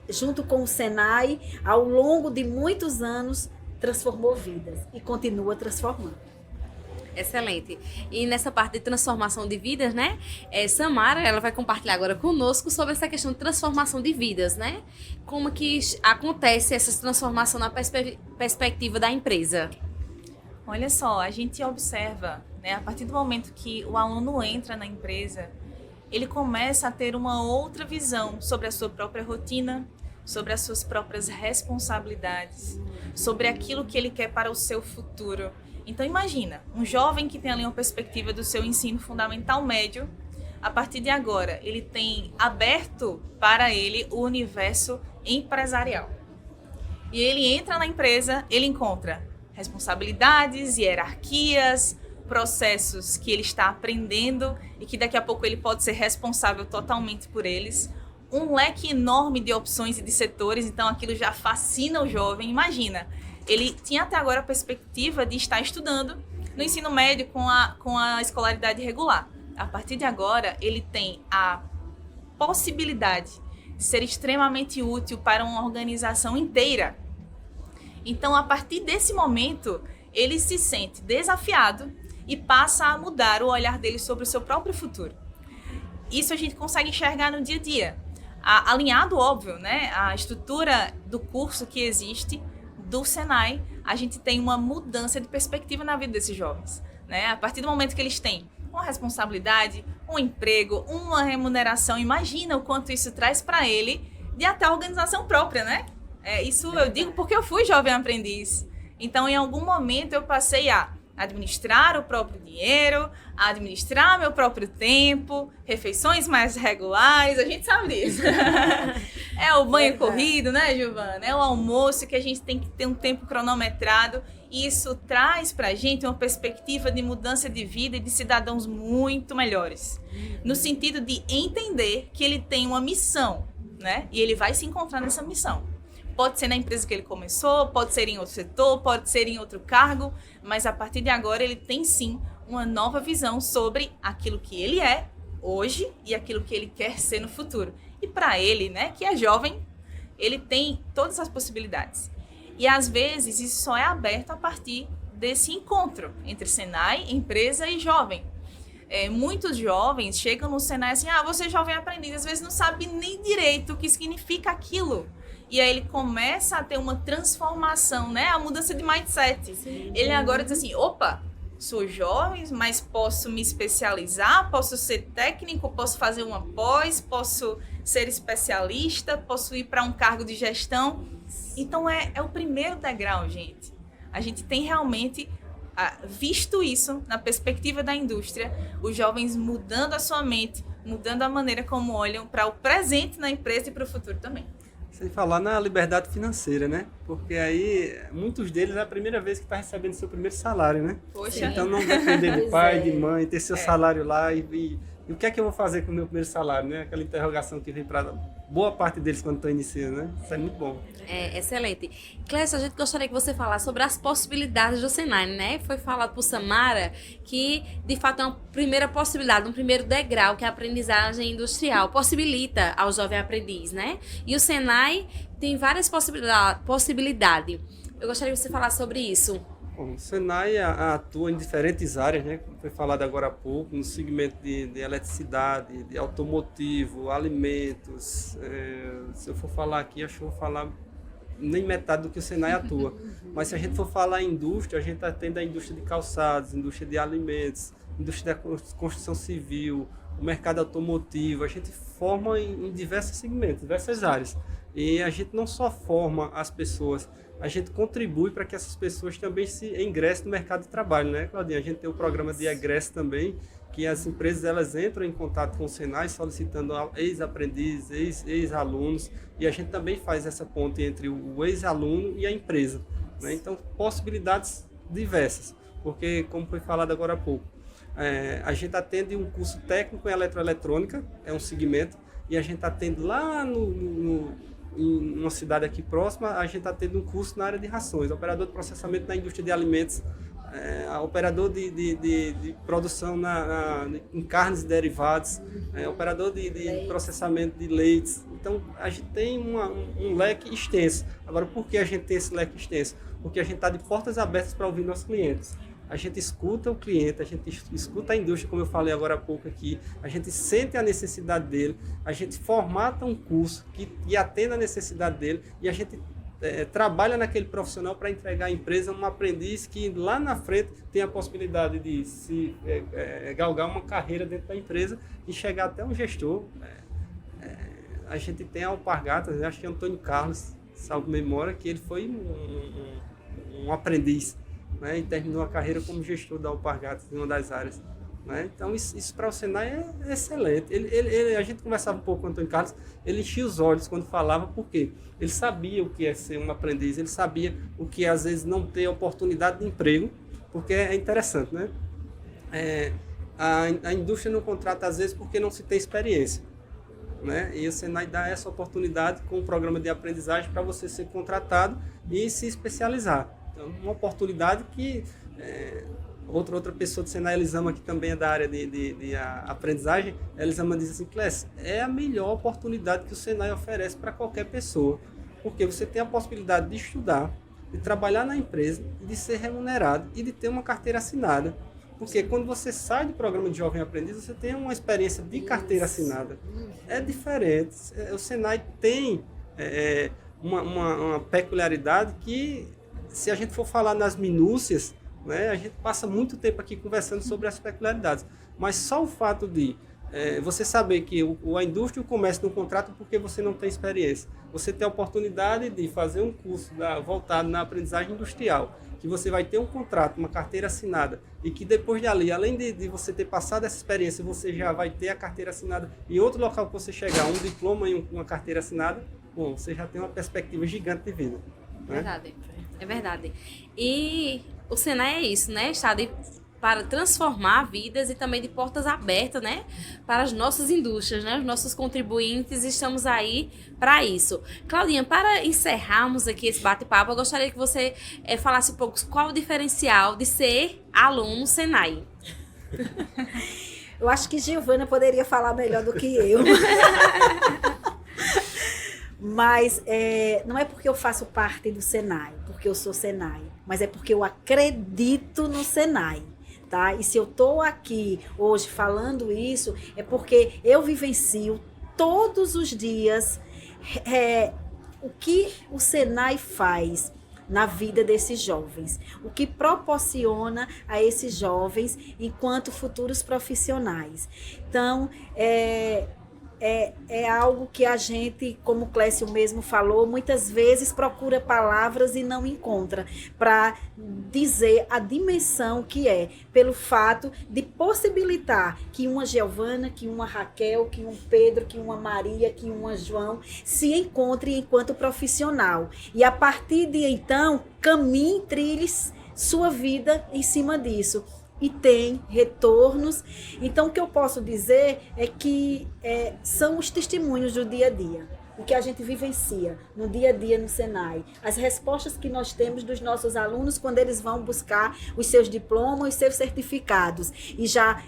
junto com o Senai, ao longo de muitos anos, transformou vidas e continua transformando. Excelente. E nessa parte de transformação de vidas, né? Samara, ela vai compartilhar agora conosco sobre essa questão de transformação de vidas, né? Como que acontece essa transformação na perspectiva da empresa? Olha só, a gente observa, né? A partir do momento que o aluno entra na empresa, ele começa a ter uma outra visão sobre a sua própria rotina, sobre as suas próprias responsabilidades, sobre aquilo que ele quer para o seu futuro. Então imagina, um jovem que tem ali uma perspectiva do seu ensino fundamental médio, a partir de agora ele tem aberto para ele o universo empresarial. E ele entra na empresa, ele encontra responsabilidades, hierarquias, processos que ele está aprendendo e que daqui a pouco ele pode ser responsável totalmente por eles. Um leque enorme de opções e de setores, então aquilo já fascina o jovem. Imagina, ele tinha até agora a perspectiva de estar estudando no ensino médio com a escolaridade regular. A partir de agora, ele tem a possibilidade de ser extremamente útil para uma organização inteira. Então, a partir desse momento, ele se sente desafiado e passa a mudar o olhar dele sobre o seu próprio futuro. Isso a gente consegue enxergar no dia a dia. Alinhado, óbvio, né? A estrutura do curso que existe do Senai, a gente tem uma mudança de perspectiva na vida desses jovens, né? A partir do momento que eles têm uma responsabilidade, um emprego, uma remuneração, imagina o quanto isso traz para ele de até a organização própria, né? Isso eu digo porque eu fui jovem aprendiz. Então, em algum momento, eu passei a administrar o próprio dinheiro, a administrar meu próprio tempo, refeições mais regulares, a gente sabe disso. É o banho corrido, né, Giovana? É o almoço que a gente tem que ter um tempo cronometrado. E isso traz pra gente uma perspectiva de mudança de vida e de cidadãos muito melhores. No sentido de entender que ele tem uma missão, né? E ele vai se encontrar nessa missão. Pode ser na empresa que ele começou, pode ser em outro setor, pode ser em outro cargo, mas a partir de agora ele tem sim uma nova visão sobre aquilo que ele é hoje e aquilo que ele quer ser no futuro. E para ele, né, que é jovem, ele tem todas as possibilidades. E às vezes isso só é aberto a partir desse encontro entre Senai, empresa e jovem. muitos jovens chegam no Senai assim, você é jovem aprendiz, às vezes não sabe nem direito o que significa aquilo. E aí ele começa a ter uma transformação, né? A mudança de mindset. Sim. Ele agora diz assim, opa, sou jovem, mas posso me especializar, posso ser técnico, posso fazer uma pós, posso ser especialista, posso ir para um cargo de gestão. Então é o primeiro degrau, gente. A gente tem realmente visto isso na perspectiva da indústria, os jovens mudando a sua mente, mudando a maneira como olham para o presente na empresa e para o futuro também. Sem falar na liberdade financeira, né? Porque aí, muitos deles é a primeira vez que está recebendo seu primeiro salário, né? Poxa. Então não depender de pai, de mãe, ter seu salário lá e o que é que eu vou fazer com o meu primeiro salário, né? Aquela interrogação que vem para boa parte deles quando estão iniciando, né? Isso é muito bom. Excelente. Clécio, a gente gostaria que você falasse sobre as possibilidades do Senai, né? Foi falado por Samara que, de fato, é uma primeira possibilidade, um primeiro degrau, que é a aprendizagem industrial. Possibilita ao jovem aprendiz, né? E o Senai tem várias possibilidades. Eu gostaria que você falasse sobre isso. Bom, o Senai atua em diferentes áreas, né? Como foi falado agora há pouco, no segmento de eletricidade, de automotivo, alimentos. Se eu for falar aqui, acho que eu vou falar nem metade do que o Senai atua. Mas se a gente for falar em indústria, a gente atende a indústria de calçados, indústria de alimentos, indústria da construção civil, o mercado automotivo. A gente forma em diversos segmentos, diversas áreas. E a gente não só forma as pessoas, a gente contribui para que essas pessoas também se ingressem no mercado de trabalho, né, Claudinha? A gente tem o programa de egresso também, que as empresas elas entram em contato com o Senai solicitando ex-aprendizes, ex-alunos, e a gente também faz essa ponte entre o ex-aluno e a empresa, né? Então, possibilidades diversas, porque, como foi falado agora há pouco, a gente atende um curso técnico em eletroeletrônica, é um segmento, e a gente atende lá em uma cidade aqui próxima, a gente está tendo um curso na área de rações, operador de processamento na indústria de alimentos, operador de produção em carnes e derivados, operador de processamento de leites. Então, a gente tem um leque extenso. Agora, por que a gente tem esse leque extenso? Porque a gente está de portas abertas para ouvir nossos clientes. A gente escuta o cliente, a gente escuta a indústria, como eu falei agora há pouco aqui, a gente sente a necessidade dele, a gente formata um curso que atenda a necessidade dele e a gente trabalha naquele profissional para entregar à empresa um aprendiz que lá na frente tem a possibilidade de se galgar uma carreira dentro da empresa e chegar até um gestor. A gente tem a Alpargatas, acho que é Antônio Carlos, salvo memória, que ele foi um aprendiz, né, e terminou a carreira como gestor da Alpargatas em uma das áreas, né? Então isso para o Senai é excelente. A gente conversava um pouco com o Antônio Carlos, ele enchia os olhos quando falava, porque ele sabia o que é ser um aprendiz, ele sabia o que é às vezes não ter oportunidade de emprego, porque é interessante, né? A indústria não contrata às vezes porque não se tem experiência, né? E o Senai dá essa oportunidade com o programa de aprendizagem para você ser contratado e se especializar. Então, uma oportunidade que outra pessoa do Senai, Elisama, que também é da área de aprendizagem, Elisama diz assim, Clécio, é a melhor oportunidade que o Senai oferece para qualquer pessoa, porque você tem a possibilidade de estudar, de trabalhar na empresa, de ser remunerado e de ter uma carteira assinada. Porque quando você sai do programa de Jovem Aprendiz, você tem uma experiência de carteira assinada. É diferente. O Senai tem uma peculiaridade que, se a gente for falar nas minúcias, né, a gente passa muito tempo aqui conversando sobre as peculiaridades. Mas só o fato de você saber que a indústria e o comércio não contratam porque você não tem experiência. Você tem a oportunidade de fazer um curso voltado na aprendizagem industrial, que você vai ter um contrato, uma carteira assinada, e que depois de ali, além de você ter passado essa experiência, você já vai ter a carteira assinada em outro local que você chegar, um diploma e uma carteira assinada, bom, você já tem uma perspectiva gigante de vida. Né? Verdade, é verdade. E o Senai é isso, né? Está para transformar vidas e também de portas abertas, né? Para as nossas indústrias, né? Os nossos contribuintes, estamos aí para isso. Claudinha, para encerrarmos aqui esse bate-papo, eu gostaria que você falasse um pouco qual o diferencial de ser aluno Senai. Eu acho que Giovana poderia falar melhor do que eu. Mas não é porque eu faço parte do Senai, porque eu sou Senai, mas é porque eu acredito no Senai. tá? E se eu estou aqui hoje falando isso, é porque eu vivencio todos os dias o que o Senai faz na vida desses jovens, o que proporciona a esses jovens enquanto futuros profissionais. Então, é algo que a gente, como o Clécio mesmo falou, muitas vezes procura palavras e não encontra para dizer a dimensão que é, pelo fato de possibilitar que uma Giovana, que uma Raquel, que um Pedro, que uma Maria, que uma João se encontre enquanto profissional. E a partir de então, caminhe, trilhe sua vida em cima disso. E tem retornos. Então, o que eu posso dizer é que são os testemunhos do dia a dia, o que a gente vivencia no dia a dia no Senai, as respostas que nós temos dos nossos alunos quando eles vão buscar os seus diplomas, os seus certificados, e já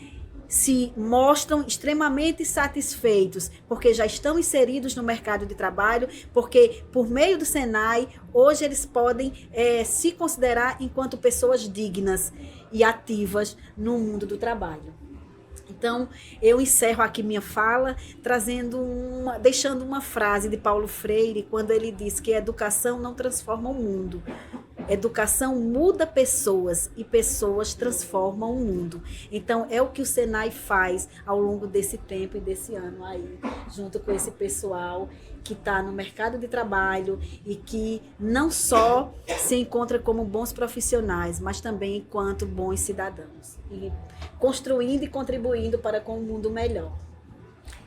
se mostram extremamente satisfeitos, porque já estão inseridos no mercado de trabalho, porque por meio do Senai, hoje eles podem se considerar enquanto pessoas dignas e ativas no mundo do trabalho. Então, eu encerro aqui minha fala deixando uma frase de Paulo Freire, quando ele diz que a educação não transforma o mundo. Educação muda pessoas e pessoas transformam o mundo. Então, é o que o Senai faz ao longo desse tempo e desse ano aí, junto com esse pessoal que está no mercado de trabalho e que não só se encontra como bons profissionais, mas também enquanto bons cidadãos. E construindo e contribuindo para com um mundo melhor.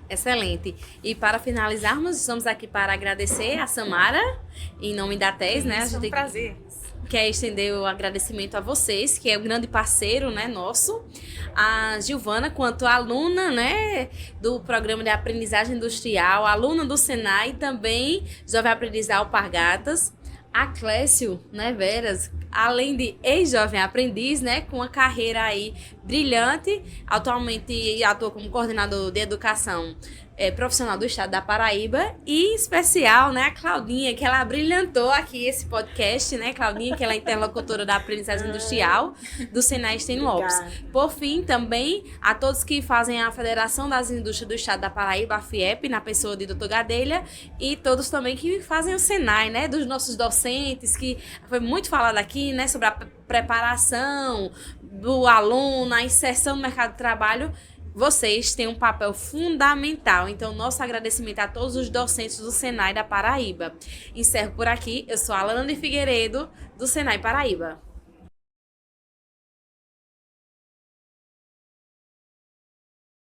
Excelente. E para finalizarmos, estamos aqui para agradecer a Samara, em nome da TES, né? Isso, é um prazer. Quer estender o agradecimento a vocês, que é um grande parceiro, né, nosso. A Giovana, quanto aluna, né, do programa de aprendizagem industrial, aluna do Senai, também Jovem Aprendiz da Alpargatas. A Clécio, né, Veras, além de ex-jovem aprendiz, né, com uma carreira aí brilhante, atualmente atua como coordenador de educação profissional do estado da Paraíba, e em especial, né, a Claudinha, que ela brilhantou aqui esse podcast, né, Claudinha, que ela é interlocutora da aprendizagem industrial do Senai Stênio Lopes. Por fim, também, a todos que fazem a Federação das Indústrias do Estado da Paraíba, a FIEP, na pessoa de Dr. Gadelha, e todos também que fazem o Senai, né, dos nossos docentes, que foi muito falado aqui, né, sobre a preparação do aluno, a inserção no mercado de trabalho. Vocês têm um papel fundamental. Então, nosso agradecimento a todos os docentes do Senai da Paraíba. Encerro por aqui. Eu sou a Alana de Figueiredo, do Senai Paraíba.